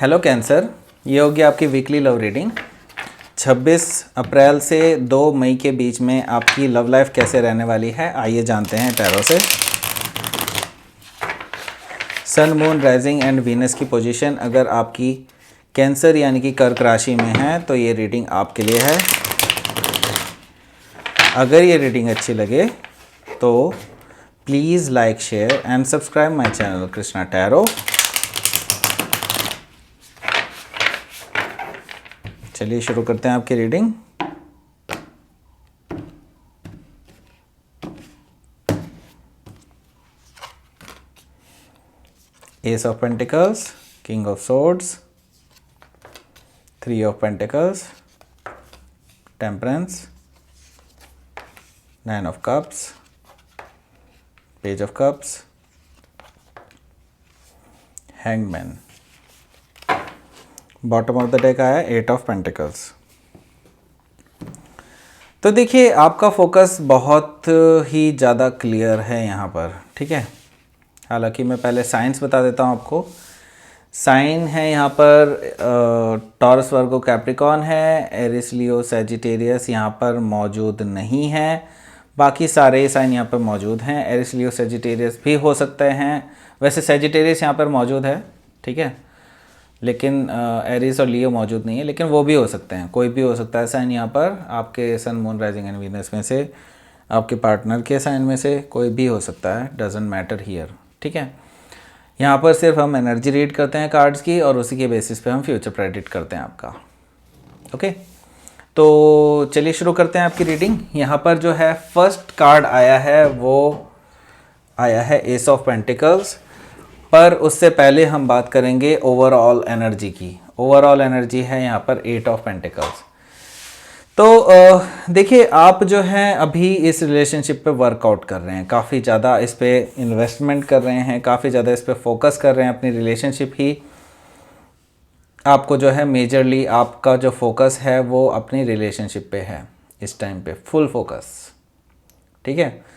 Hello cancer, ये होगी आपकी वीकली लव रीडिंग 26 अप्रैल से 2 मई के बीच में आपकी लव लाइफ कैसे रहने वाली है। आइए जानते हैं टैरो से। सन, मून, राइजिंग एंड वीनस की पोजीशन अगर आपकी कैंसर यानी कि कर्क राशि में है तो ये रीडिंग आपके लिए है। अगर ये रीडिंग अच्छी लगे तो please like, share and subscribe my channel Krishna tarot. चलिए शुरू करते हैं आपकी reading. S of pentacles, king of swords, 3 of pentacles, temperance, 9 of cups, page of cups, hangman. Bottom of the deck आया 8 ऑफ पेंटिकल्स। तो देखिए आपका फोकस बहुत ही ज़्यादा क्लियर है यहाँ पर, ठीक है। हालांकि मैं पहले साइंस बता देता हूँ आपको। साइन है यहाँ पर टॉरस, वर्गो, कैप्रिकॉर्न है। एरिस, लियो, सैजिटेरियस यहाँ पर मौजूद नहीं है। बाकी सारे साइन यहाँ पर मौजूद हैं। एरिस, लियो, सैजिटेरियस भी हो सकते हैं। वैसे सैजिटेरियस यहाँ पर मौजूद है, ठीक है, लेकिन एरिस और लियो मौजूद नहीं है, लेकिन वो भी हो सकते हैं। कोई भी हो सकता है साइन यहाँ पर आपके सन, मून, राइजिंग एंड वीनस में से, आपके पार्टनर के साइन में से कोई भी हो सकता है। डजंट मैटर हियर, ठीक है। यहाँ पर सिर्फ हम एनर्जी रीड करते हैं कार्ड्स की और उसी के बेसिस पे हम फ्यूचर प्रेडिक्ट करते हैं आपका। ओके, तो चलिए शुरू करते हैं आपकी रीडिंग। यहाँ पर जो है फर्स्ट कार्ड आया है वो आया है एस ऑफ पेंटिकल्स। पर उससे पहले हम बात करेंगे ओवरऑल एनर्जी की। ओवरऑल एनर्जी है यहाँ पर 8 ऑफ पेंटिकल्स। तो देखिए आप जो हैं अभी इस रिलेशनशिप पे वर्कआउट कर रहे हैं, काफ़ी ज़्यादा इस पे इन्वेस्टमेंट कर रहे हैं, काफ़ी ज़्यादा इस पे फोकस कर रहे हैं। अपनी रिलेशनशिप ही आपको जो है मेजरली आपका जो फोकस है वो अपनी रिलेशनशिप पे है इस टाइम पे, फुल फोकस, ठीक है।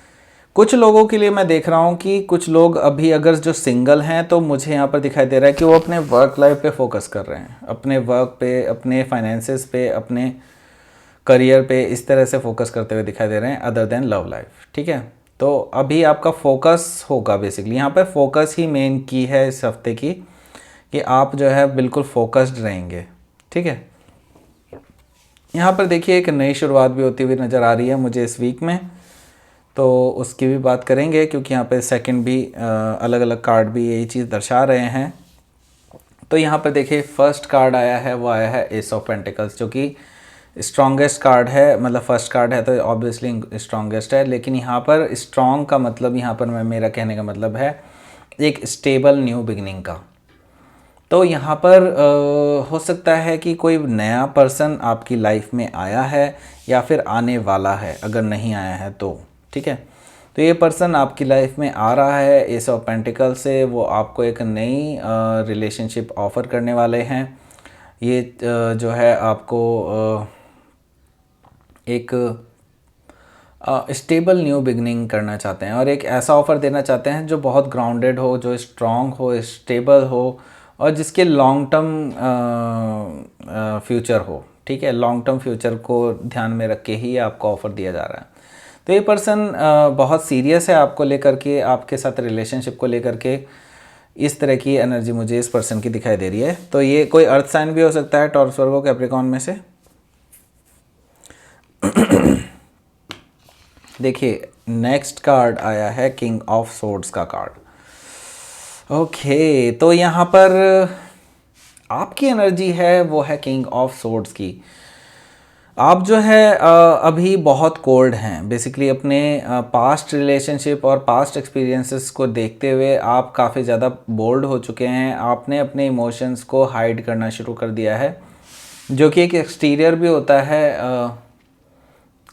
कुछ लोगों के लिए मैं देख रहा हूँ कि कुछ लोग अभी अगर जो सिंगल हैं तो मुझे यहाँ पर दिखाई दे रहा है कि वो अपने वर्क लाइफ पे फोकस कर रहे हैं, अपने वर्क पे, अपने फाइनेंसेस पे, अपने करियर पे, इस तरह से फोकस करते हुए दिखाई दे रहे हैं अदर देन लव लाइफ, ठीक है। तो अभी आपका फोकस होगा बेसिकली यहाँ पर, फोकस ही मेन की है इस हफ्ते की, कि आप जो है बिल्कुल फोकस्ड रहेंगे, ठीक है। यहाँ पर देखिए एक नई शुरुआत भी होती हुई नज़र आ रही है मुझे इस वीक में, तो उसकी भी बात करेंगे क्योंकि यहाँ पे सेकंड भी अलग अलग कार्ड भी यही चीज़ दर्शा रहे हैं। तो यहाँ पर देखिए फर्स्ट कार्ड आया है वो आया है एस ऑफ पेंटिकल्स, जो कि स्ट्रॉन्गेस्ट कार्ड है। मतलब फर्स्ट कार्ड है तो ऑब्वियसली स्ट्रॉन्गेस्ट है, लेकिन यहाँ पर स्ट्रॉन्ग का मतलब, यहाँ पर मेरा कहने का मतलब है एक स्टेबल न्यू बिगिनिंग का। तो यहाँ पर हो सकता है कि कोई नया पर्सन आपकी लाइफ में आया है या फिर आने वाला है, अगर नहीं आया है तो, ठीक है। तो ये पर्सन आपकी लाइफ में आ रहा है एस ऑफ पेंटिकल से। वो आपको एक नई रिलेशनशिप ऑफ़र करने वाले हैं। ये जो है आपको एक स्टेबल न्यू बिगनिंग करना चाहते हैं और एक ऐसा ऑफ़र देना चाहते हैं जो बहुत ग्राउंडेड हो, जो स्ट्रॉन्ग हो, स्टेबल हो और जिसके लॉन्ग टर्म फ्यूचर हो, ठीक है। लॉन्ग टर्म फ्यूचर को ध्यान में रख के ही आपको ऑफ़र दिया जा रहा है। तो ये पर्सन बहुत सीरियस है आपको लेकर के, आपके साथ रिलेशनशिप को लेकर के। इस तरह की एनर्जी मुझे इस पर्सन की दिखाई दे रही है। तो ये कोई अर्थ साइन भी हो सकता है, टॉरस, वर्गो, कैप्रिकॉर्न में से। देखिए नेक्स्ट कार्ड आया है किंग ऑफ सोर्ड्स का कार्ड। ओके, तो यहाँ पर आपकी एनर्जी है वो है किंग ऑफ सोर्ड्स की। आप जो है अभी बहुत कोल्ड हैं बेसिकली। अपने पास्ट रिलेशनशिप और पास्ट एक्सपीरियंसेस को देखते हुए आप काफ़ी ज़्यादा बोल्ड हो चुके हैं। आपने अपने इमोशंस को हाइड करना शुरू कर दिया है, जो कि एक एक्सटीरियर भी होता है।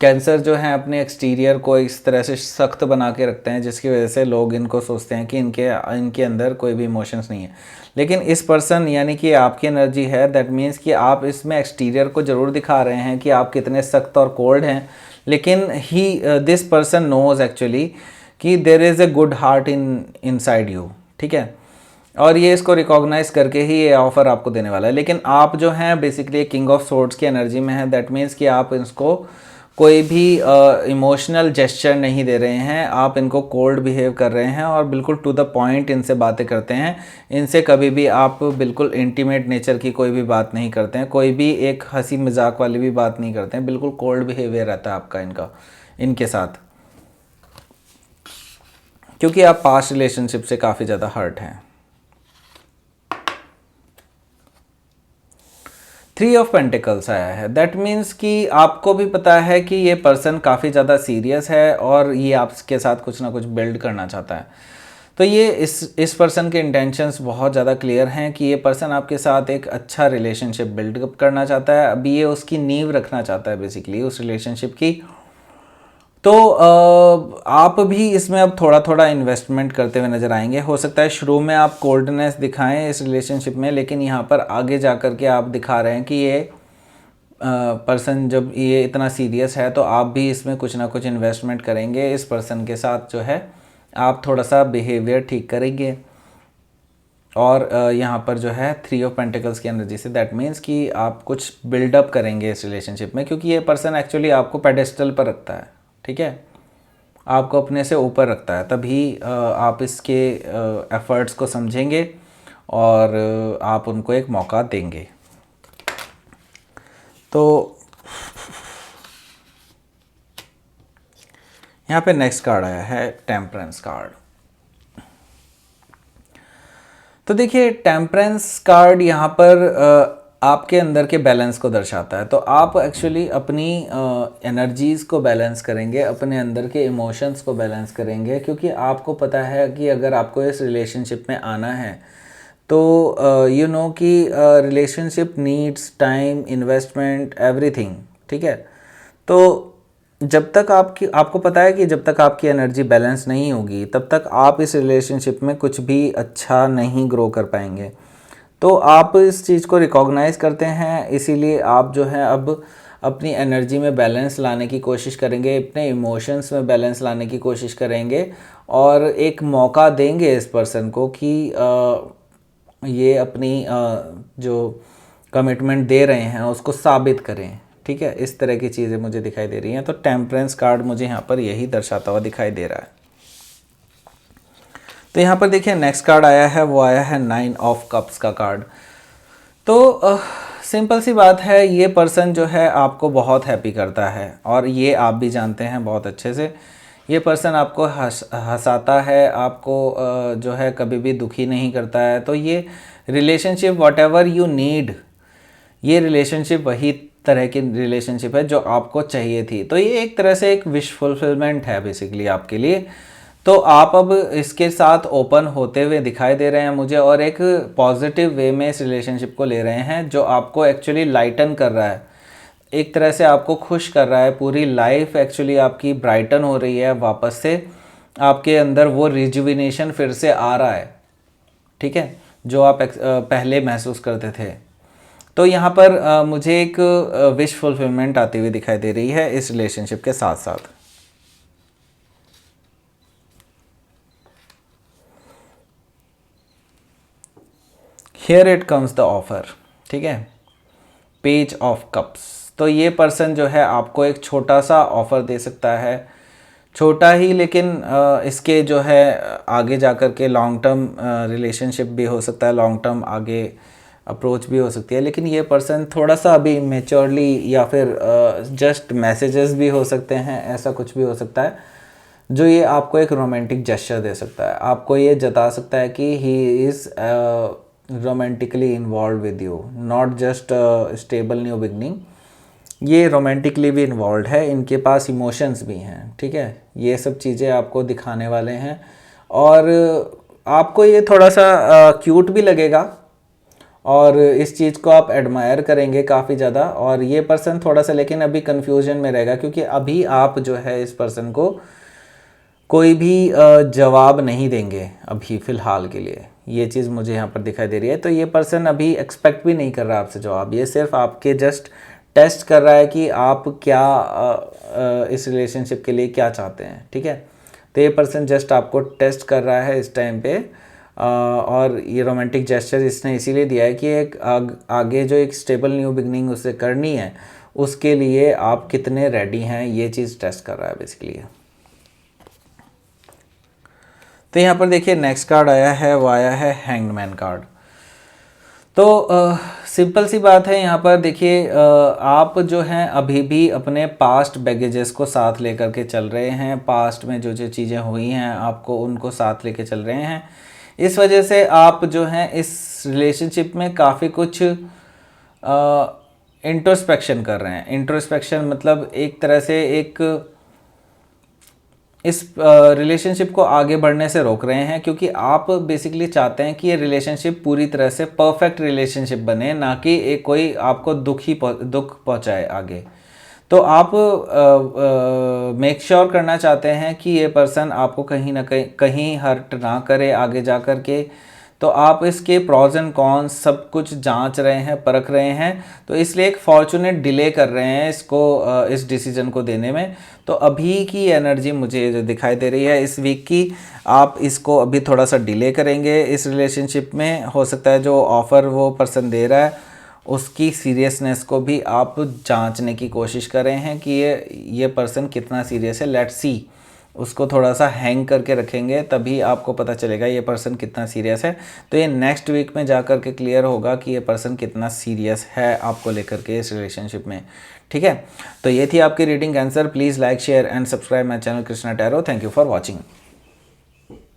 कैंसर जो है अपने एक्सटीरियर को इस तरह से सख्त बना के रखते हैं जिसकी वजह से लोग इनको सोचते हैं कि इनके अंदर कोई भी इमोशंस नहीं है। लेकिन इस पर्सन यानी कि आपकी एनर्जी है, दैट मीन्स कि आप इसमें एक्सटीरियर को ज़रूर दिखा रहे हैं कि आप कितने सख्त और कोल्ड हैं, लेकिन दिस पर्सन नोज एक्चुअली कि there is a good heart inside you, ठीक है। और ये इसको रिकॉग्नाइज करके ही ये ऑफ़र आपको देने वाला है। लेकिन आप जो हैं बेसिकली किंग ऑफ सोर्ड्स की एनर्जी में है, दैट मीन्स कि आप इसको कोई भी इमोशनल जेस्चर नहीं दे रहे हैं, आप इनको कोल्ड बिहेव कर रहे हैं और बिल्कुल टू द पॉइंट इनसे बातें करते हैं। इनसे कभी भी आप बिल्कुल इंटीमेट नेचर की कोई भी बात नहीं करते हैं, कोई भी एक हंसी मजाक वाली भी बात नहीं करते हैं, बिल्कुल कोल्ड बिहेवियर रहता है आपका इनके साथ, क्योंकि आप पास्ट रिलेशनशिप से काफ़ी ज़्यादा हर्ट हैं। 3 ऑफ पेंटिकल्स आया है, दैट मीन्स कि आपको भी पता है कि ये पर्सन काफ़ी ज़्यादा सीरियस है और ये आपके साथ कुछ ना कुछ बिल्ड करना चाहता है। तो ये इस पर्सन के इंटेंशंस बहुत ज़्यादा क्लियर हैं कि ये पर्सन आपके साथ एक अच्छा रिलेशनशिप बिल्ड करना चाहता है। अभी ये उसकी नींव रखना चाहता है बेसिकली उस रिलेशनशिप की। तो आप भी इसमें अब थोड़ा थोड़ा इन्वेस्टमेंट करते हुए नज़र आएंगे। हो सकता है शुरू में आप कोल्डनेस दिखाएं इस रिलेशनशिप में, लेकिन यहाँ पर आगे जा कर के आप दिखा रहे हैं कि ये पर्सन जब ये इतना सीरियस है तो आप भी इसमें कुछ ना कुछ इन्वेस्टमेंट करेंगे। इस पर्सन के साथ जो है आप थोड़ा सा बिहेवियर ठीक करेंगे। और यहाँ पर जो है 3 ऑफ पेंटिकल्स की एनर्जी से दैट मीन्स कि आप कुछ बिल्डअप करेंगे इस रिलेशनशिप में, क्योंकि ये पर्सन एक्चुअली आपको पेडेस्टल पर रखता है, ठीक है, आपको अपने से ऊपर रखता है। तभी आप इसके एफर्ट्स को समझेंगे और आप उनको एक मौका देंगे। तो यहाँ पे नेक्स्ट कार्ड आया है टेम्परेंस कार्ड। तो देखिए टेम्परेंस कार्ड यहाँ पर आपके अंदर के बैलेंस को दर्शाता है। तो आप एक्चुअली अपनी एनर्जीज़ को बैलेंस करेंगे, अपने अंदर के इमोशंस को बैलेंस करेंगे, क्योंकि आपको पता है कि अगर आपको इस रिलेशनशिप में आना है तो यू नो कि relationship needs time, investment, everything, ठीक है। तो जब तक आपको पता है कि जब तक आपकी एनर्जी बैलेंस नहीं होगी तब तक आप इस रिलेशनशिप में कुछ भी अच्छा नहीं ग्रो कर पाएंगे। तो आप इस चीज़ को रिकॉग्नाइज़ करते हैं, इसीलिए आप जो है अब अपनी एनर्जी में बैलेंस लाने की कोशिश करेंगे, अपने इमोशंस में बैलेंस लाने की कोशिश करेंगे और एक मौका देंगे इस पर्सन को कि ये अपनी जो कमिटमेंट दे रहे हैं उसको साबित करें, ठीक है। इस तरह की चीज़ें मुझे दिखाई दे रही हैं। तो टेम्परेंस कार्ड मुझे यहाँ पर यही दर्शाता हुआ दिखाई दे रहा है। तो यहाँ पर देखिए नेक्स्ट कार्ड आया है, वो आया है 9 ऑफ कप्स का कार्ड। तो सिंपल सी बात है, ये पर्सन जो है आपको बहुत हैप्पी करता है और ये आप भी जानते हैं बहुत अच्छे से। ये पर्सन आपको हंसाता है, आपको जो है कभी भी दुखी नहीं करता है। तो ये relationship what ever you need, ये रिलेशनशिप वही तरह की रिलेशनशिप है जो आपको चाहिए थी। तो ये एक तरह से एक विश फुलफिलमेंट है बेसिकली आपके लिए। तो आप अब इसके साथ ओपन होते हुए दिखाई दे रहे हैं मुझे और एक पॉजिटिव वे में इस रिलेशनशिप को ले रहे हैं, जो आपको एक्चुअली लाइटन कर रहा है, एक तरह से आपको खुश कर रहा है। पूरी लाइफ एक्चुअली आपकी ब्राइटन हो रही है, वापस से आपके अंदर वो रिजुविनेशन फिर से आ रहा है, ठीक है, जो आप पहले महसूस करते थे। तो यहाँ पर मुझे एक विश फुलफिलमेंट आती हुई दिखाई दे रही है इस रिलेशनशिप के साथ साथ। Here it comes the offer, ठीक है, पेज ऑफ कप्स। तो ये पर्सन जो है आपको एक छोटा सा ऑफ़र दे सकता है, छोटा ही, लेकिन इसके जो है आगे जा कर के लॉन्ग टर्म रिलेशनशिप भी हो सकता है, लॉन्ग टर्म आगे अप्रोच भी हो सकती है। लेकिन ये पर्सन थोड़ा सा अभी मेच्योरली या फिर जस्ट मैसेजेस भी हो सकते हैं, ऐसा कुछ भी हो सकता है जो ये आपको एक रोमांटिक जेस्चर दे सकता है। आपको ये जता सकता है कि he is romantically involve with you, not just stable new beginning, ये रोमांटिकली भी इन्वॉल्व है, इनके पास इमोशंस भी हैं, ठीक है। ये सब चीज़ें आपको दिखाने वाले हैं और आपको ये थोड़ा सा क्यूट भी लगेगा और इस चीज़ को आप एडमायर करेंगे काफ़ी ज़्यादा। और ये पर्सन थोड़ा सा लेकिन अभी कन्फ्यूजन में रहेगा, क्योंकि अभी आप जो है इस पर्सन को कोई भी जवाब नहीं देंगे अभी फ़िलहाल के लिए, ये चीज़ मुझे यहाँ पर दिखाई दे रही है। तो ये पर्सन अभी एक्सपेक्ट भी नहीं कर रहा आपसे जवाब, ये सिर्फ आपके जस्ट टेस्ट कर रहा है कि आप क्या इस रिलेशनशिप के लिए क्या चाहते हैं, ठीक है। तो ये पर्सन जस्ट आपको टेस्ट कर रहा है इस टाइम पे और ये रोमांटिक जेस्चर इसने इसीलिए दिया है कि एक आगे जो एक स्टेबल न्यू बिगनिंग उसे करनी है उसके लिए आप कितने रेडी हैं, ये चीज़ टेस्ट कर रहा है बेसिकली। तो यहाँ पर देखिए नेक्स्ट कार्ड आया है, वो आया है हैंग्ड मैन कार्ड। तो सिंपल सी बात है, यहाँ पर देखिए आप जो हैं अभी भी अपने पास्ट बैगेजेस को साथ लेकर के चल रहे हैं। पास्ट में जो जो चीज़ें हुई हैं आपको उनको साथ लेके चल रहे हैं। इस वजह से आप जो हैं इस रिलेशनशिप में काफ़ी कुछ इंट्रोस्पेक्शन कर रहे हैं। इंट्रोस्पेक्शन मतलब एक तरह से एक इस रिलेशनशिप को आगे बढ़ने से रोक रहे हैं, क्योंकि आप बेसिकली चाहते हैं कि ये रिलेशनशिप पूरी तरह से परफेक्ट रिलेशनशिप बने, ना कि एक कोई आपको दुख पहुंचाए आगे। तो आप मेक श्योर करना चाहते हैं कि ये पर्सन आपको कहीं ना कहीं हर्ट ना करे आगे जा कर के। तो आप इसके प्रॉज एंड कॉन्स सब कुछ जांच रहे हैं, परख रहे हैं। तो इसलिए एक फॉर्चुनेट डिले कर रहे हैं इसको, इस डिसीजन को देने में। तो अभी की एनर्जी मुझे जो दिखाई दे रही है इस वीक की, आप इसको अभी थोड़ा सा डिले करेंगे इस रिलेशनशिप में। हो सकता है जो ऑफ़र वो पर्सन दे रहा है उसकी सीरियसनेस को भी आप जांचने की कोशिश कर रहे हैं कि ये पर्सन कितना सीरियस है। लेट्स सी, उसको थोड़ा सा हैंग करके रखेंगे तभी आपको पता चलेगा ये पर्सन कितना सीरियस है। तो ये नेक्स्ट वीक में जा कर के क्लियर होगा कि ये पर्सन कितना सीरियस है आपको लेकर के इस रिलेशनशिप में। ठीक है, तो ये थी आपकी reading answer. Please like share and subscribe my channel Krishna tarot. Thank you for watching.